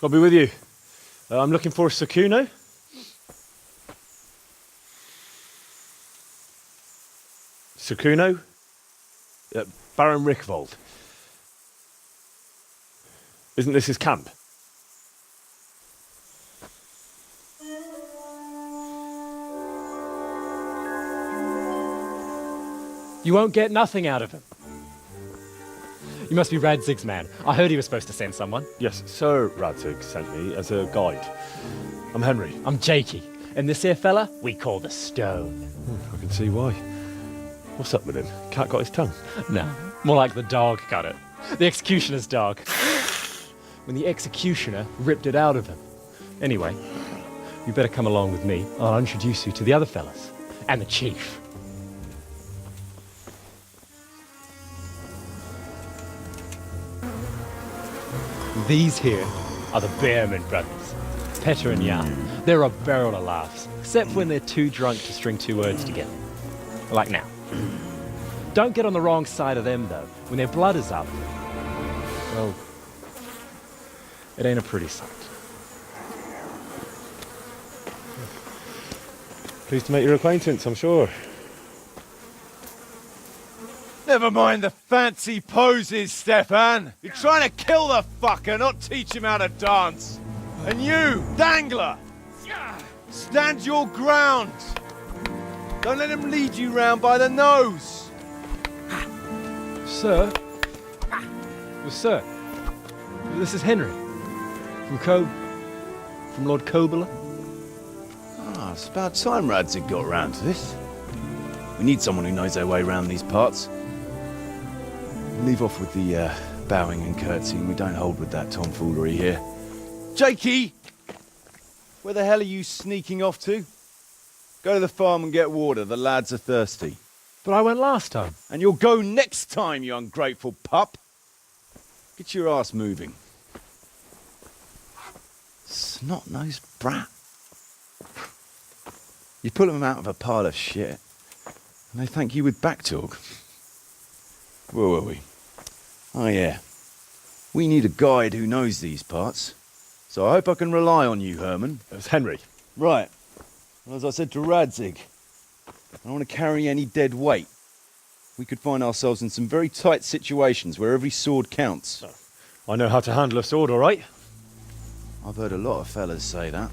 I'll be with you. I'm looking for Sakuno. Sakuno? Baron Rickvold. Isn't this his camp? You won't get nothing out of him. You must be Radzig's man. I heard he was supposed to send someone. Yes, Sir Radzig sent me as a guide. I'm Henry. I'm Jakey. And this here fella, we call the Stone. I can see why. What's up with him? Cat got his tongue? No, more like the dog got it. The executioner's dog. When the executioner ripped it out of him. Anyway, you better come along with me. I'll introduce you to the other fellas. And the chief. These here are the Bearman brothers, Petter and Jan. They're a barrel of laughs, except when they're too drunk to string two words together. Like now. Don't get on the wrong side of them, though. When their blood is up, well, it ain't a pretty sight. Pleased to make your acquaintance, I'm sure. Never mind the fancy poses, Stefan. You're trying to kill the fucker, not teach him how to dance. And you, Dangler, stand your ground. Don't let him lead you round by the nose. Sir? Well, sir, this is Henry. From Lord Kobler. Ah, it's about time Radzig got round to this. We need someone who knows their way around these parts. Leave off with the bowing and curtsying. We don't hold with that tomfoolery here. Jakey! Where the hell are you sneaking off to? Go to the farm and get water. The lads are thirsty. But I went last time. And you'll go next time, you ungrateful pup. Get your ass moving. Snot-nosed brat. You put them out of a pile of shit, and they thank you with back talk. Where were we? Oh yeah. We need a guide who knows these parts. So I hope I can rely on you, Herman. It was Henry. Right. Well, as I said to Radzig, I don't want to carry any dead weight. We could find ourselves in some very tight situations where every sword counts. I know how to handle a sword, all right? I've heard a lot of fellas say that.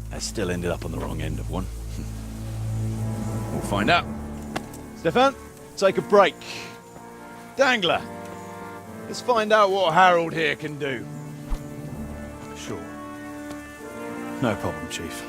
They still ended up on the wrong end of one. We'll find out. Stefan, take a break. Dangler, let's find out what Harold here can do. Sure. No problem, Chief.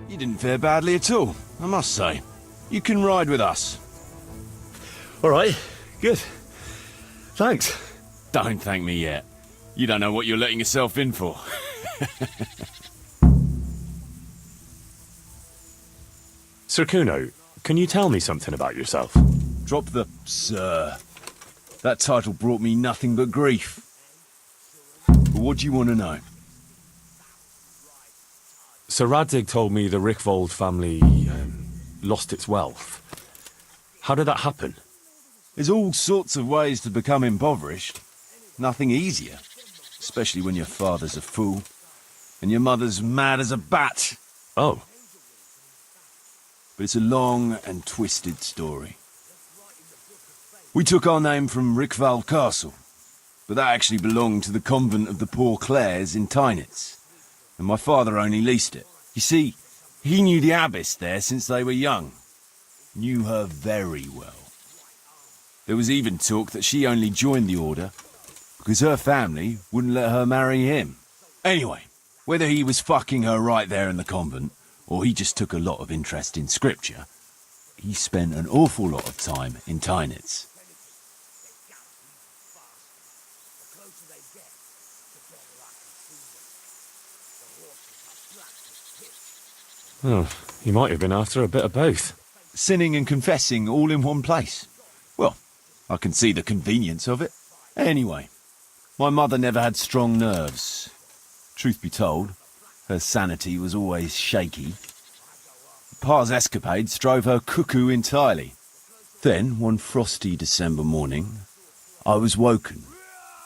You didn't fare badly at all, I must say. You can ride with us. All right, good. Thanks. Don't thank me yet. You don't know what you're letting yourself in for. Sir Kuno, can you tell me something about yourself? Drop the sir. That title brought me nothing but grief. But what do you want to know? Sir Radzig told me the Rickvold family lost its wealth. How did that happen? There's all sorts of ways to become impoverished. Nothing easier. Especially when your father's a fool. And your mother's mad as a bat. Oh. But it's a long and twisted story. We took our name from Rickvold Castle. But that actually belonged to the convent of the Poor Clares in Tynitz. And my father only leased it. You see, he knew the abbess there since they were young. Knew her very well. There was even talk that she only joined the order because her family wouldn't let her marry him. Anyway, whether he was fucking her right there in the convent, or he just took a lot of interest in scripture, he spent an awful lot of time in Tynitz. Oh, he might have been after a bit of both. Sinning and confessing all in one place. Well, I can see the convenience of it. Anyway, my mother never had strong nerves. Truth be told, her sanity was always shaky. Pa's escapades drove her cuckoo entirely. Then, one frosty December morning, I was woken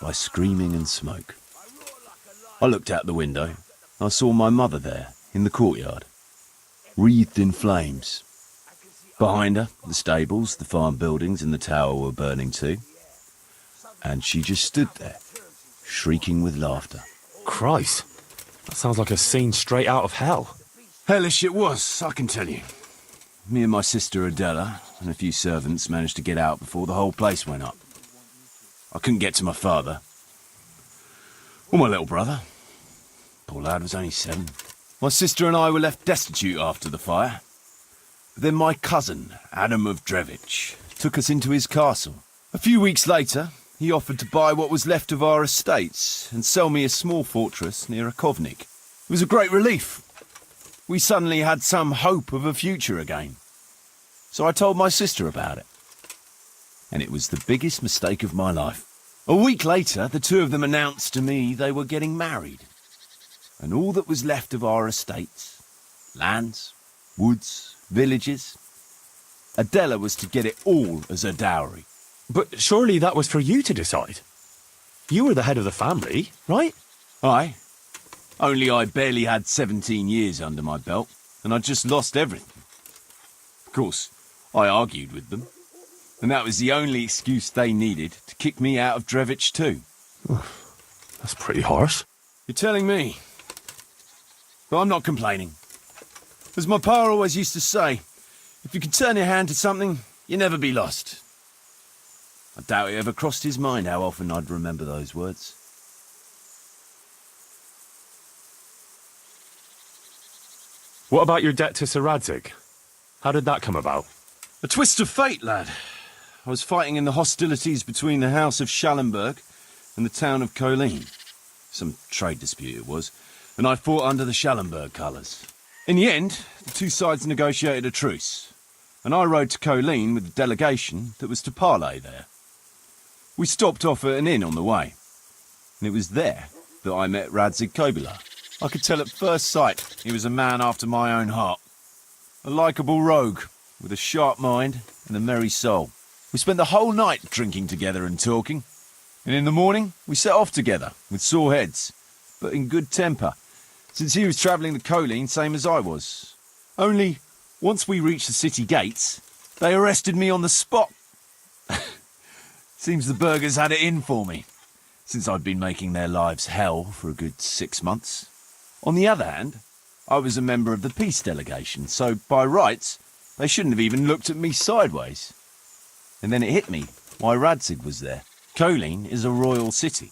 by screaming and smoke. I looked out the window. I saw my mother there, in the courtyard, wreathed in flames. Behind her, the stables, the farm buildings and the tower were burning too. And she just stood there, shrieking with laughter. Christ, that sounds like a scene straight out of hell. Hellish it was, I can tell you. Me and my sister Adela and a few servants managed to get out before the whole place went up. I couldn't get to my father. Or my little brother. Poor lad was only 7. My sister and I were left destitute after the fire. But then my cousin, Adam of Drevich, took us into his castle. A few weeks later, he offered to buy what was left of our estates and sell me a small fortress near a Kovnik. It was a great relief. We suddenly had some hope of a future again. So I told my sister about it. And it was the biggest mistake of my life. A week later, the two of them announced to me they were getting married. And all that was left of our estates, lands, woods, villages, Adela was to get it all as a dowry. But surely that was for you to decide. You were the head of the family, right? Aye. Only I barely had 17 years under my belt, and I'd just lost everything. Of course, I argued with them, and that was the only excuse they needed to kick me out of Drevich too. That's pretty harsh. You're telling me. But I'm not complaining. As my pa always used to say, if you can turn your hand to something, you'll never be lost. I doubt it ever crossed his mind how often I'd remember those words. What about your debt to Sir Radzig? How did that come about? A twist of fate, lad. I was fighting in the hostilities between the House of Schallenberg and the town of Colleen. Some trade dispute it was, and I fought under the Schallenberg colours. In the end, the two sides negotiated a truce, and I rode to Colleen with the delegation that was to parley there. We stopped off at an inn on the way, and it was there that I met Radzig Kobyla. I could tell at first sight he was a man after my own heart. A likeable rogue, with a sharp mind and a merry soul. We spent the whole night drinking together and talking, and in the morning we set off together, with sore heads, but in good temper, since he was travelling the Colleen same as I was. Only, once we reached the city gates, they arrested me on the spot. Seems the burghers had it in for me, since I'd been making their lives hell for a good 6 months. On the other hand, I was a member of the peace delegation, so by rights, they shouldn't have even looked at me sideways. And then it hit me why Radzig was there. Colleen is a royal city,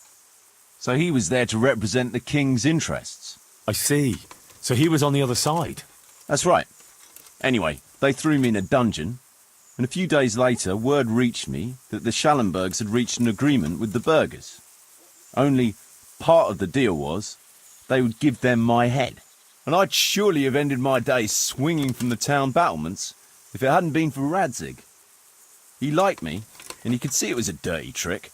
so he was there to represent the king's interests. I see. So he was on the other side. That's right. Anyway, they threw me in a dungeon, and a few days later word reached me that the Schallenbergs had reached an agreement with the burghers. Only part of the deal was they would give them my head. And I'd surely have ended my days swinging from the town battlements if it hadn't been for Radzig. He liked me, and he could see it was a dirty trick,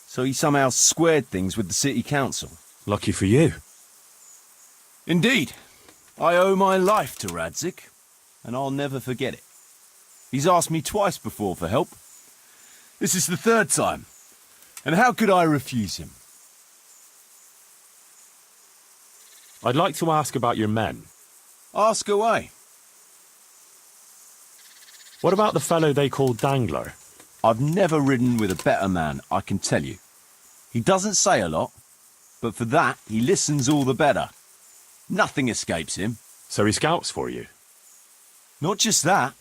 so he somehow squared things with the city council. Lucky for you. Indeed. I owe my life to Radzig, and I'll never forget it. He's asked me twice before for help. This is the 3rd time, and how could I refuse him? I'd like to ask about your men. Ask away. What about the fellow they call Dangler? I've never ridden with a better man, I can tell you. He doesn't say a lot, but for that, he listens all the better. Nothing escapes him. So he scouts for you? Not just that.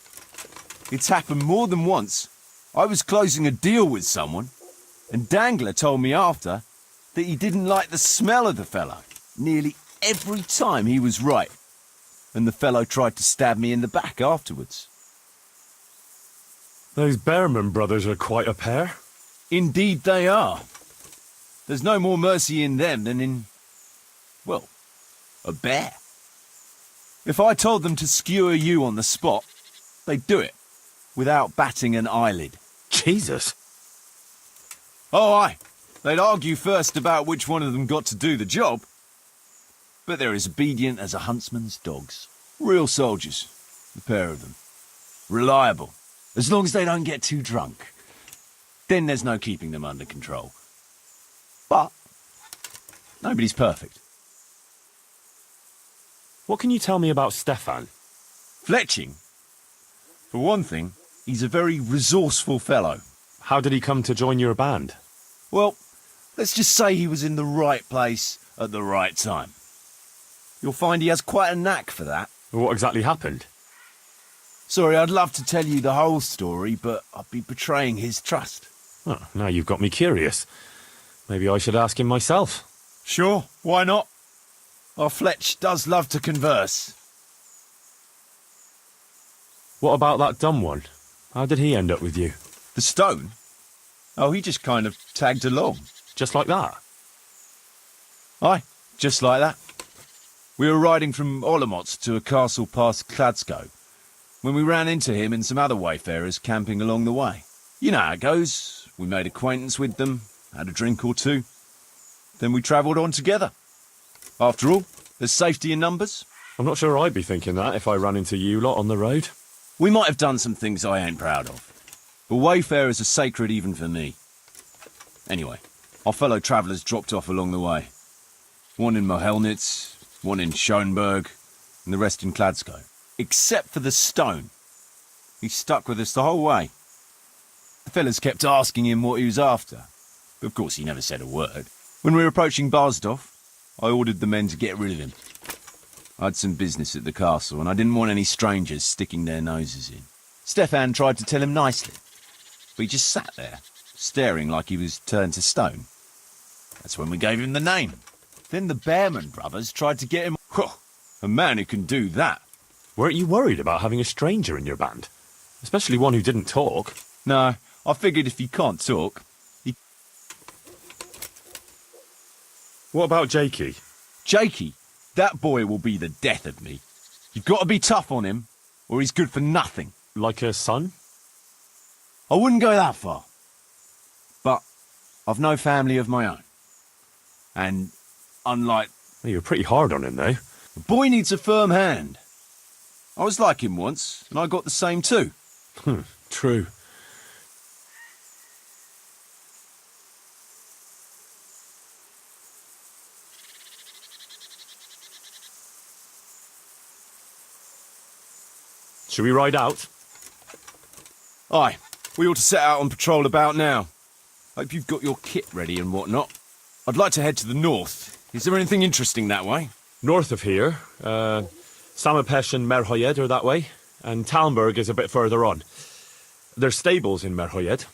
It's happened more than once. I was closing a deal with someone, and Dangler told me after that he didn't like the smell of the fella. nearly every time he was right, and the fellow tried to stab me in the back afterwards. Those Behrman brothers are quite a pair. Indeed they are. There's no more mercy in them than in, well, a bear. If I told them to skewer you on the spot, they'd do it, without batting an eyelid. Jesus. Oh, aye. They'd argue first about which one of them got to do the job. But they're as obedient as a huntsman's dogs. Real soldiers, the pair of them. Reliable, as long as they don't get too drunk. Then there's no keeping them under control. But nobody's perfect. What can you tell me about Stefan? Fletching? For one thing, he's a very resourceful fellow. How did he come to join your band? Well, let's just say he was in the right place at the right time. You'll find he has quite a knack for that. What exactly happened? Sorry, I'd love to tell you the whole story, but I'd be betraying his trust. Oh, now you've got me curious. Maybe I should ask him myself. Sure, why not? Our Fletch does love to converse. What about that dumb one? How did he end up with you? The stone? Oh, he just kind of tagged along. Just like that? Aye, just like that. We were riding from Olomouc to a castle past Kladsko, when we ran into him and some other wayfarers camping along the way. You know how it goes. We made acquaintance with them, had a drink or two. Then we travelled on together. After all, there's safety in numbers. I'm not sure I'd be thinking that if I ran into you lot on the road. We might have done some things I ain't proud of. But wayfarers are sacred even for me. Anyway, our fellow travellers dropped off along the way. One in Mohelnitz, one in Schoenberg, and the rest in Kladsko. Except for the stone. He stuck with us the whole way. The fellas kept asking him what he was after. But of course he never said a word. When we were approaching Basdorf, I ordered the men to get rid of him. I had some business at the castle, and I didn't want any strangers sticking their noses in. Stefan tried to tell him nicely, but he just sat there, staring like he was turned to stone. That's when we gave him the name. Then the Behrman brothers tried to get him... A man who can do that. Weren't you worried about having a stranger in your band? Especially one who didn't talk. No, I figured if he can't talk, he... What about Jakey? Jakey, that boy will be the death of me. You've got to be tough on him, or he's good for nothing. Like a son? I wouldn't go that far. But I've no family of my own. And unlike... Well, you were pretty hard on him, though. The boy needs a firm hand. I was like him once, and I got the same too. True. Should we ride out? Aye, we ought to set out on patrol about now. Hope you've got your kit ready and whatnot. I'd like to head to the north. Is there anything interesting that way? North of here, Samapesh and Merhoyed are that way, and Talmberg is a bit further on. There's stables in Merhoyed.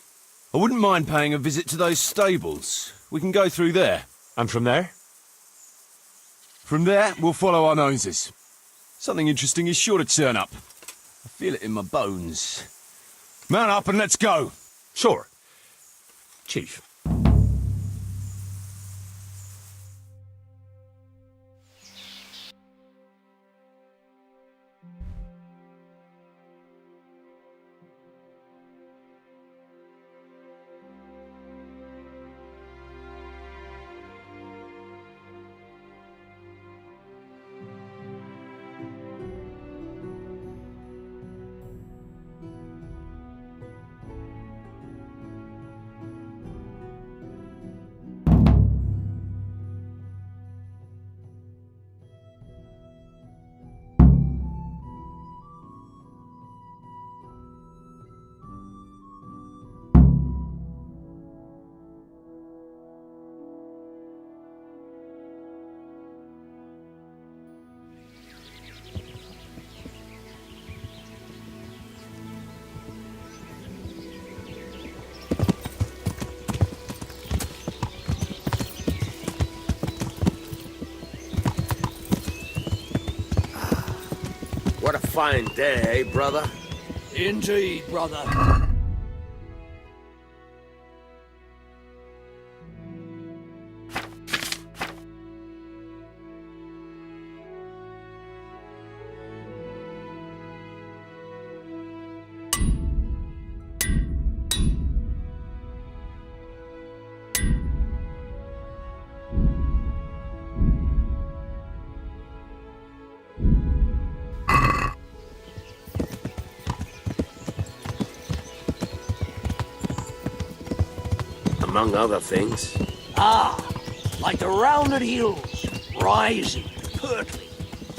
I wouldn't mind paying a visit to those stables. We can go through there. And from there? From there, we'll follow our noses. Something interesting is sure to turn up. I feel it in my bones. Mount up and let's go. Sure. Chief. What a fine day, eh, brother? Indeed, brother. Among other things. Ah, like the rounded hills, rising, purtling,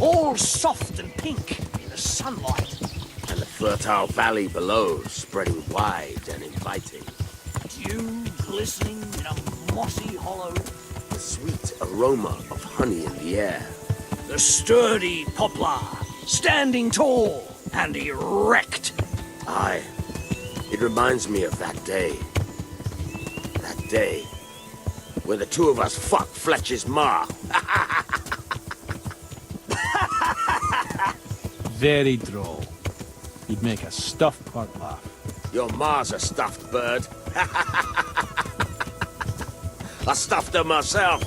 all soft and pink in the sunlight. And the fertile valley below, spreading wide and inviting. Dew glistening in a mossy hollow. The sweet aroma of honey in the air. The sturdy poplar, standing tall and erect. Aye, it reminds me of that day. That day when the two of us fucked Fletcher's ma. Very droll. You'd make a stuffed bird laugh. Your ma's a stuffed bird. I stuffed her myself.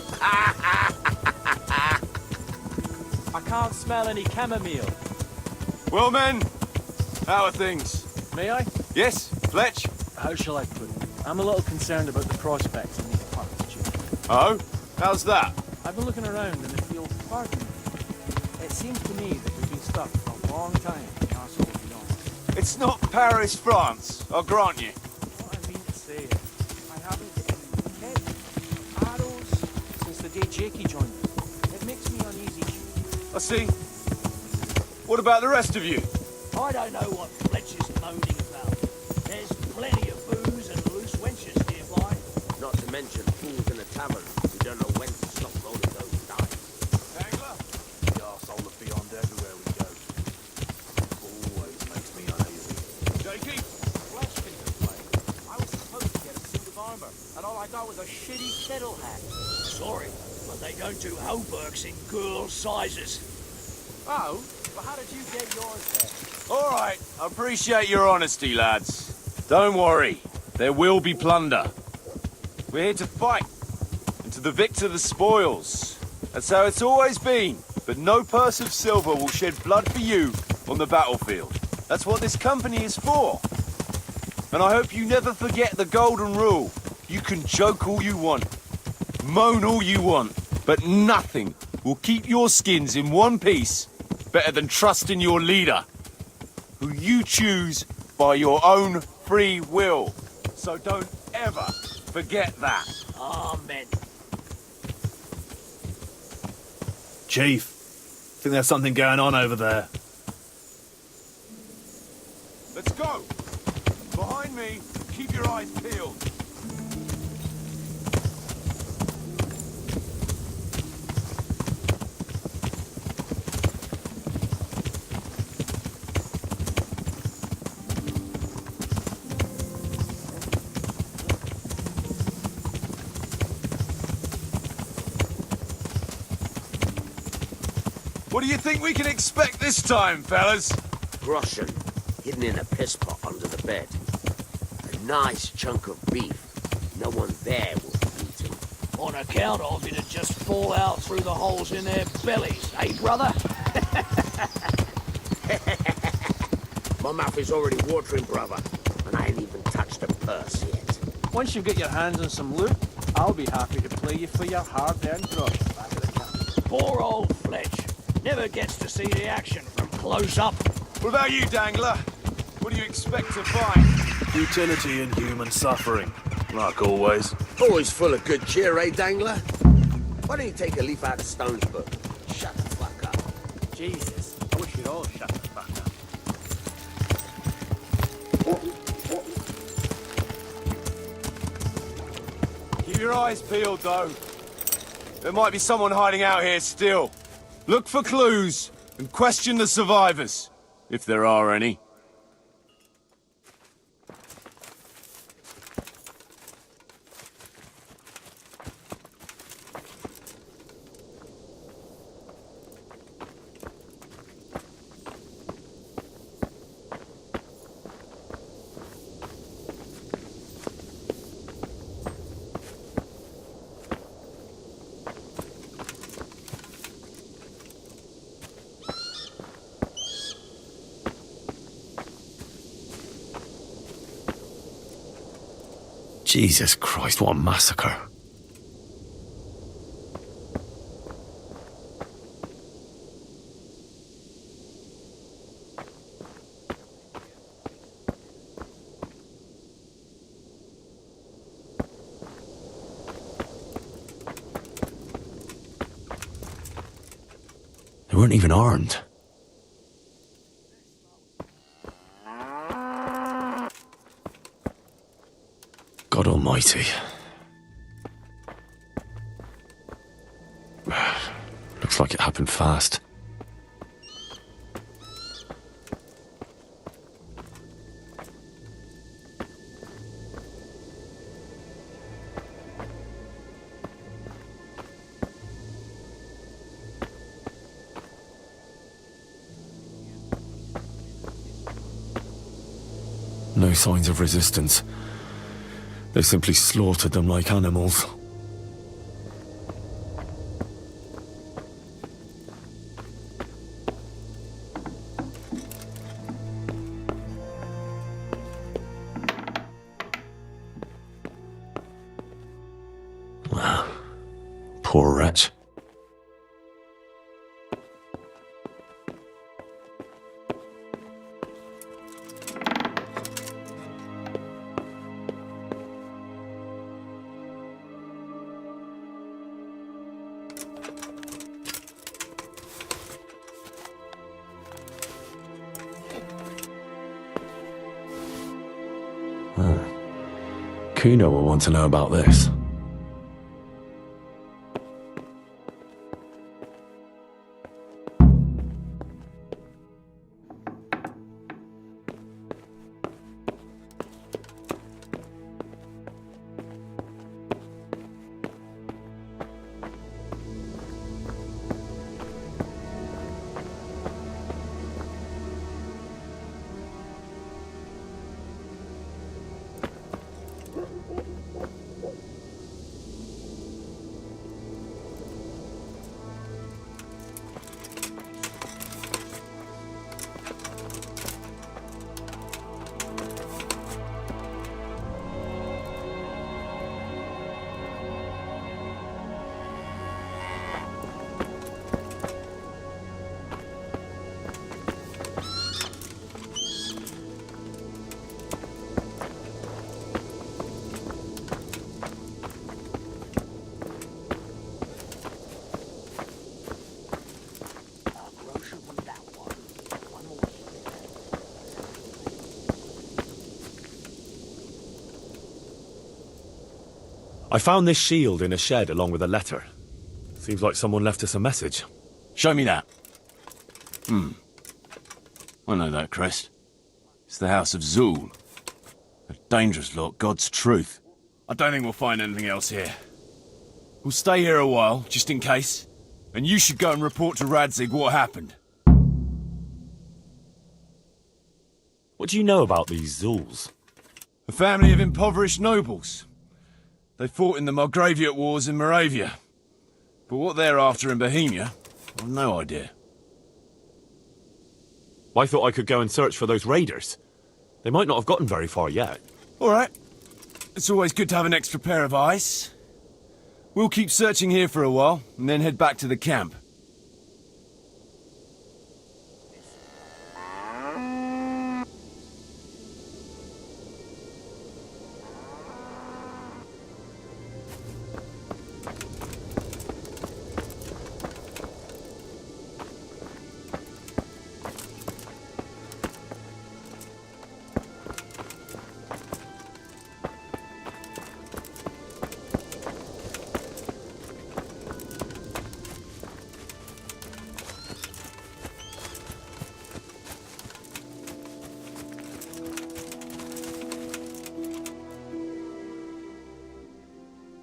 I can't smell any chamomile. Well, men, how are things? May I? Yes, Fletch? How shall I put it? I'm a little concerned about the prospects in these parts, Chief. Oh? How's that? I've been looking around and it feels pardon me. It seems to me that we've been stuck for a long time in Castle Beyond. It's not Paris, France, I'll grant you. What I mean to say is, I haven't seen head, arrows, since the day Jakey joined us. It makes me uneasy, Chief. I see. What about the rest of you? I don't know what Fletcher's moaning about. There's plenty of booze and loose wenches nearby. Not to mention fools in a tavern who don't know when to stop rolling those dice. Dangler? The arsehole of Beyond everywhere we go. Always makes me uneasy. Jakey? Flesh can complain. I was supposed to get a suit of armor, and all I got was a shitty kettle hat. Sorry, but they don't do hauberks in girl sizes. Oh? Well, how did you get yours then? All right, I appreciate your honesty, lads. Don't worry, there will be plunder. We're here to fight, and to the victor the spoils. That's how it's always been, but no purse of silver will shed blood for you on the battlefield. That's what this company is for. And I hope you never forget the golden rule. You can joke all you want, moan all you want, but nothing will keep your skins in one piece better than trusting your leader, who you choose by your own free will. So don't ever forget that. Amen. Chief, think there's something going on over there. Let's go. Behind me, keep your eyes peeled. What do you think we can expect this time, fellas? Groschen, hidden in a piss pot under the bed. A nice chunk of beef. No one there will be eating. On account of it'd just fall out through the holes in their bellies, eh, brother? My mouth is already watering, brother, and I ain't even touched a purse yet. Once you get your hands on some loot, I'll be happy to play you for your hard-earned grub back at the camp. Poor old Fletch. Never gets to see the action from close up. What about you, Dangler? What do you expect to find? Utility in human suffering, like always. Always full of good cheer, eh, Dangler? Why don't you take a leaf out of Stone's book? Shut the fuck up. Jesus, I wish you'd all shut the fuck up. Keep your eyes peeled, though. There might be someone hiding out here still. Look for clues and question the survivors, if there are any. Jesus Christ, what a massacre. They weren't even armed. God almighty. Looks like it happened fast. No signs of resistance. They simply slaughtered them like animals. Poor wretch. Kuno will want to know about this. I found this shield in a shed along with a letter. Seems like someone left us a message. Show me that. I know that crest. It's the House of Zul. A dangerous lot, God's truth. I don't think we'll find anything else here. We'll stay here a while, just in case. And you should go and report to Radzig what happened. What do you know about these Zuls? A family of impoverished nobles. They fought in the Margraviate Wars in Moravia. But what they're after in Bohemia, I've no idea. I thought I could go and search for those raiders. They might not have gotten very far yet. All right. It's always good to have an extra pair of eyes. We'll keep searching here for a while, and then head back to the camp.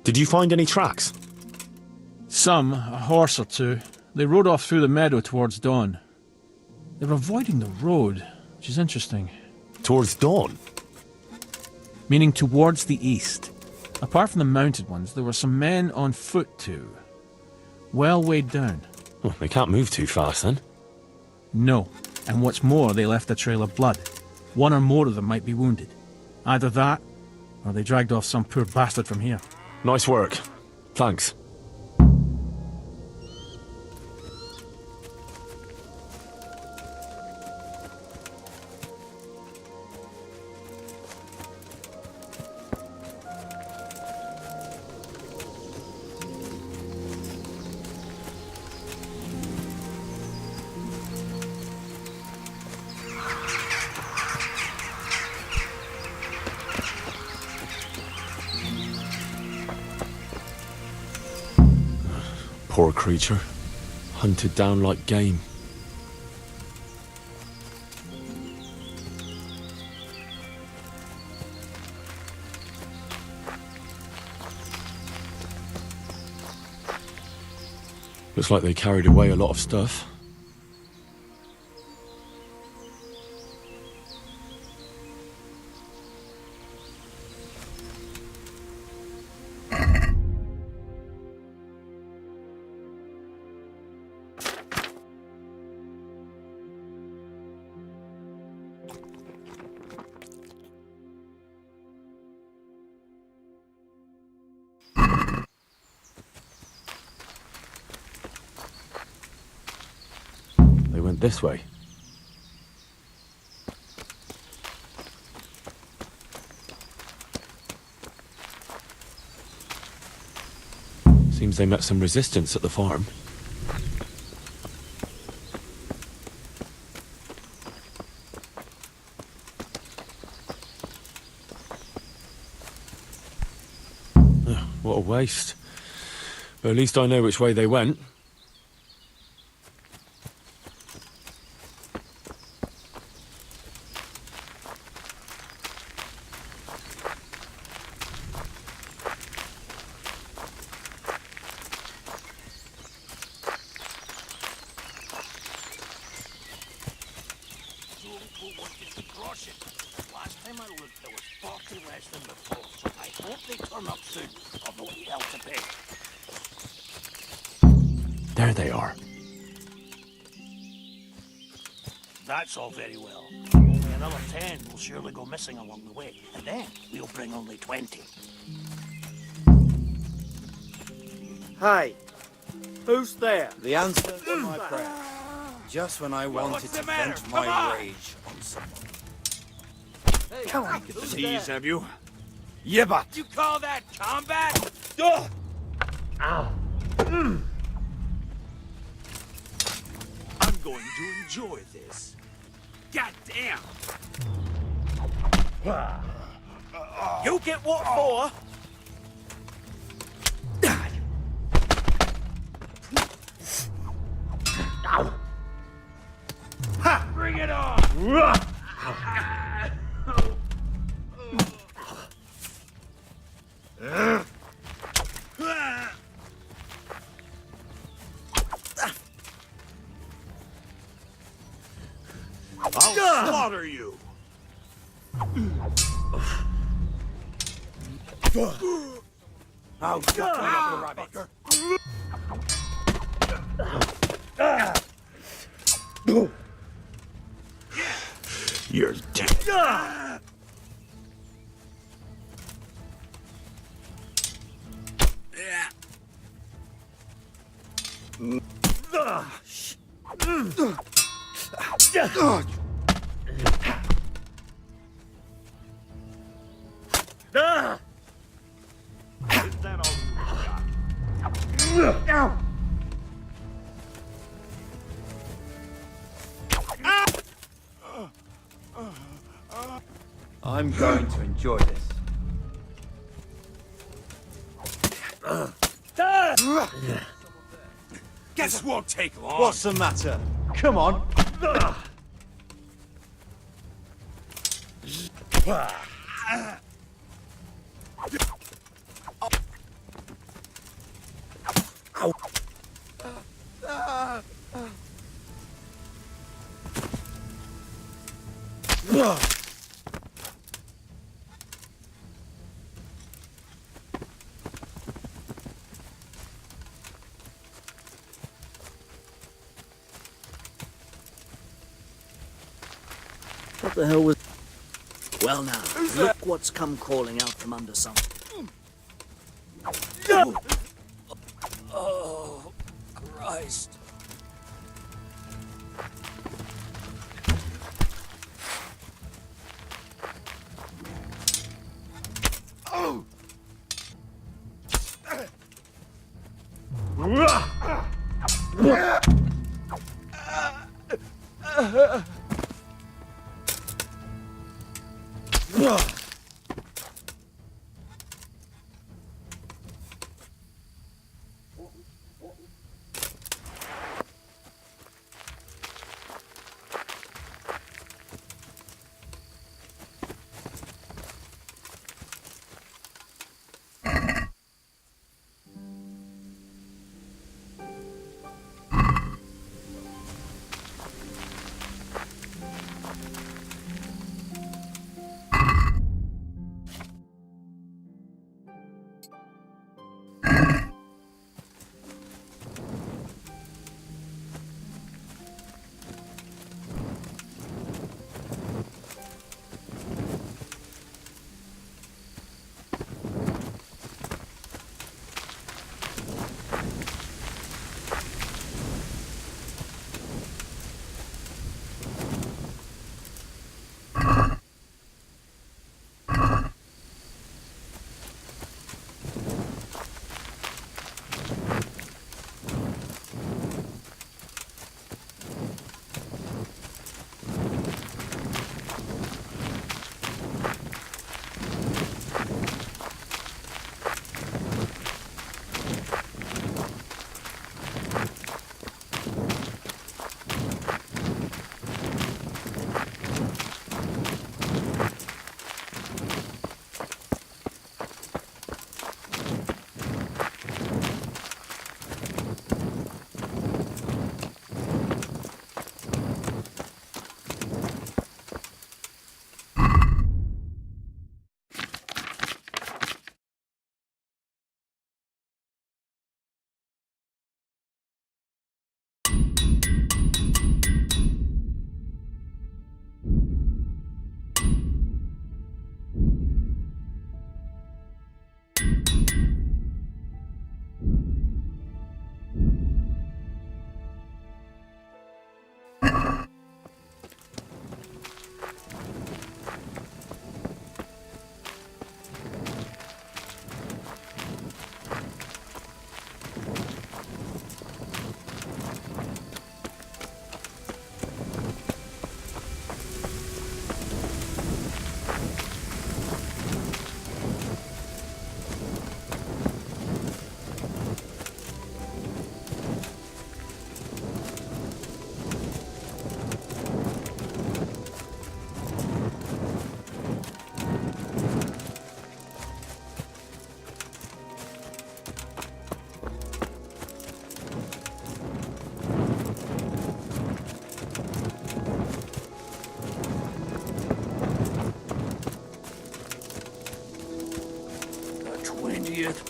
Did you find any tracks? Some, a horse or two. They rode off through the meadow towards dawn. They were avoiding the road, which is interesting. Towards dawn? Meaning towards the east. Apart from the mounted ones, there were some men on foot too. Well weighed down. Well, they can't move too fast then. No. And what's more, they left a trail of blood. One or more of them might be wounded. Either that, Or they dragged off some poor bastard from here. Nice work. Thanks. Poor creature. Hunted down like game. Looks like they carried away a lot of stuff. They went this way. Seems they met some resistance at the farm. What a waste. But at least I know which way they went. Last time I looked, there was 40 less than before, so I hope they turn up soon. I've no hell to pay. There they are. That's all very well. Only another 10 will surely go missing along the way, and then we'll bring only 20. Hi. Who's there? The answer to my prayer. Just when I wanted to vent my rage on someone. Come on. Disease, have you? Yebat! You call that combat? I'm going to enjoy this. God damn! You get what for? Bring it on! I'll slaughter you! Oh, shut up, rabbit. You're dead. Is that all you got? I'm going to enjoy this. This won't take long. What's the matter? Come on. What the hell was... Well now, look what's come crawling out from under some. Oh, Christ.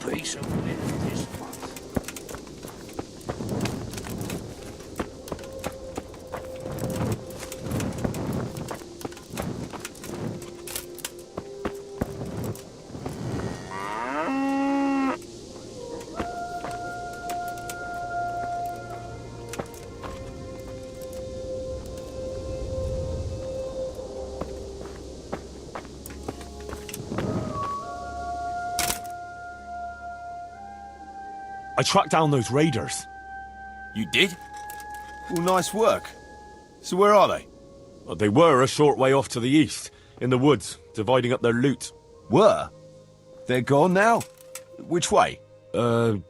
Piece of wind this month. I tracked down those raiders. You did? Well, nice work. So where are they? Well, they were a short way off to the east, in the woods, dividing up their loot. Were? They're gone now? Which way? Down.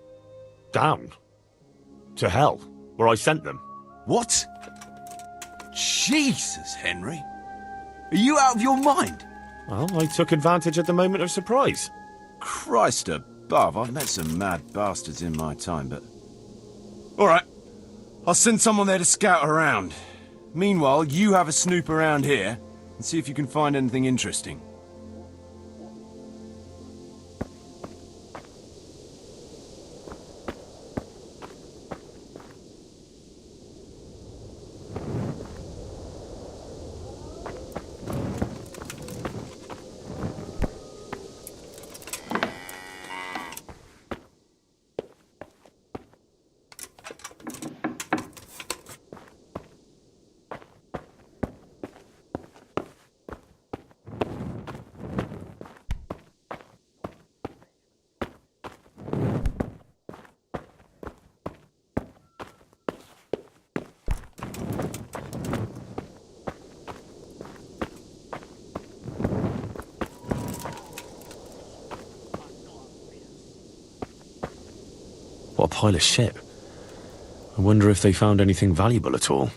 To hell, where I sent them. What? Jesus, Henry. Are you out of your mind? Well, I took advantage at the moment of surprise. Christ above, I've met some mad bastards in my time, but... Alright, I'll send someone there to scout around. Meanwhile, you have a snoop around here, and see if you can find anything interesting. pile of shit. I wonder if they found anything valuable at all.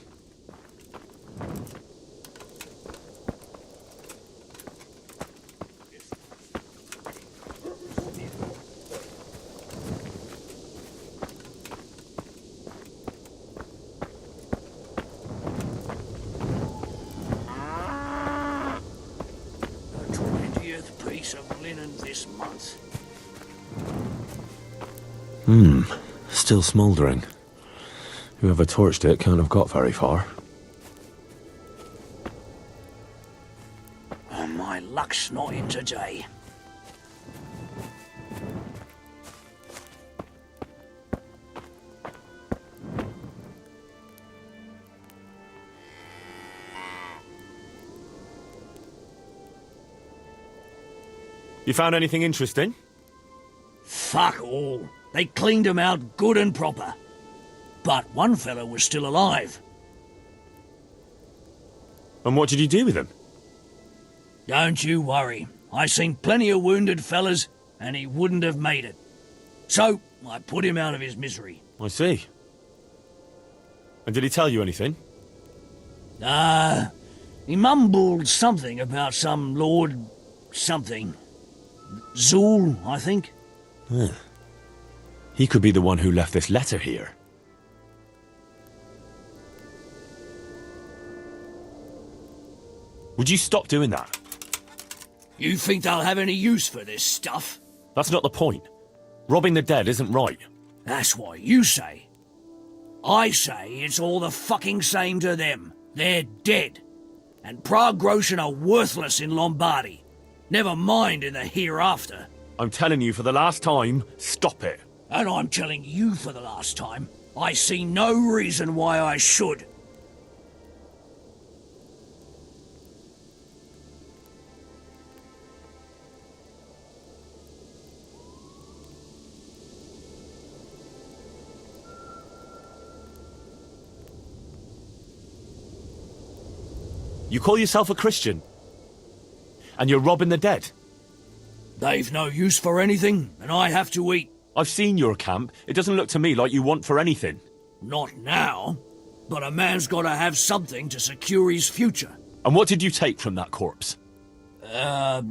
The 20th piece of linen this month. Still smouldering. Whoever torched it can't have got very far. Oh, my luck's not in today. You found anything interesting? Fuck all. They cleaned him out good and proper. But one fella was still alive. And what did you do with him? Don't you worry. I seen plenty of wounded fellas, and he wouldn't have made it. So, I put him out of his misery. I see. And did he tell you anything? He mumbled something about some Lord something. Zool, I think. He could be the one who left this letter here. Would you stop doing that? You think they'll have any use for this stuff? That's not the point. Robbing the dead isn't right. That's what you say. I say it's all the fucking same to them. They're dead. And Prague Groshen are worthless in Lombardy. Never mind in the hereafter. I'm telling you for the last time, stop it. And I'm telling you for the last time, I see no reason why I should. You call yourself a Christian? And you're robbing the dead? They've no use for anything, and I have to eat. I've seen your camp. It doesn't look to me like you want for anything. Not now, but a man's got to have something to secure his future. And what did you take from that corpse? A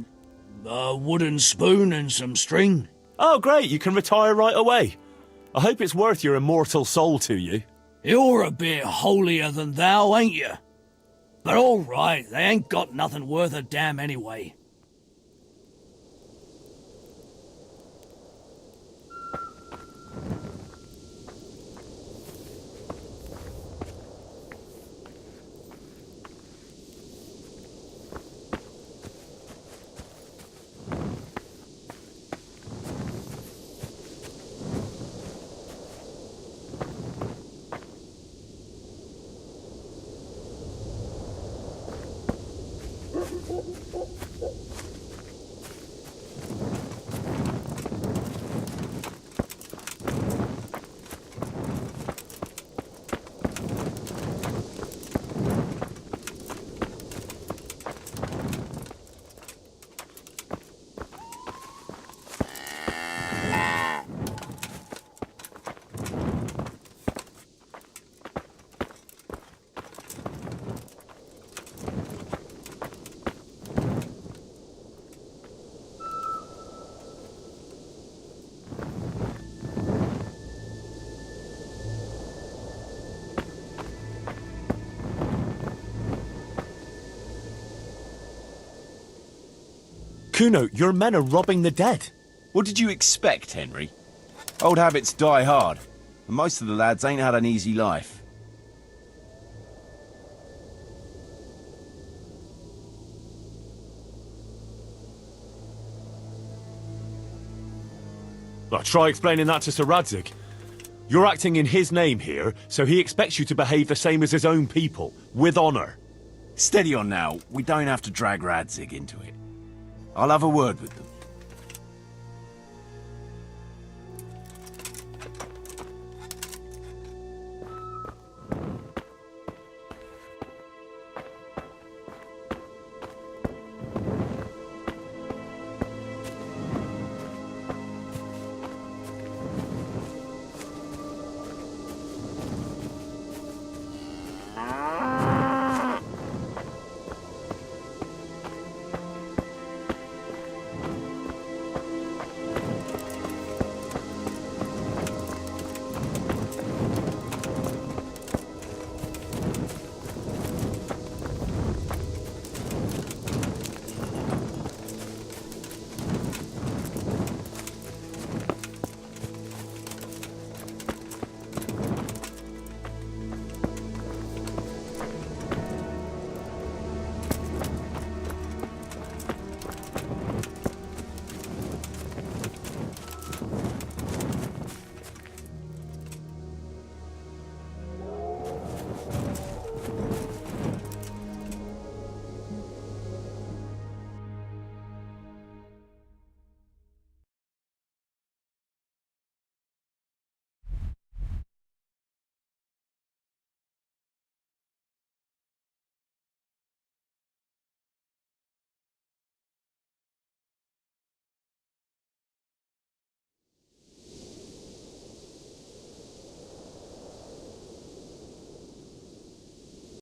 wooden spoon and some string. Oh, great, you can retire right away. I hope it's worth your immortal soul to you. You're a bit holier than thou, ain't you? But all right, they ain't got nothing worth a damn anyway. Kuno, your men are robbing the dead. What did you expect, Henry? Old habits die hard, and most of the lads ain't had an easy life. Well, try explaining that to Sir Radzig. You're acting in his name here, so he expects you to behave the same as his own people, with honor. Steady on now, we don't have to drag Radzig into it. I'll have a word with them.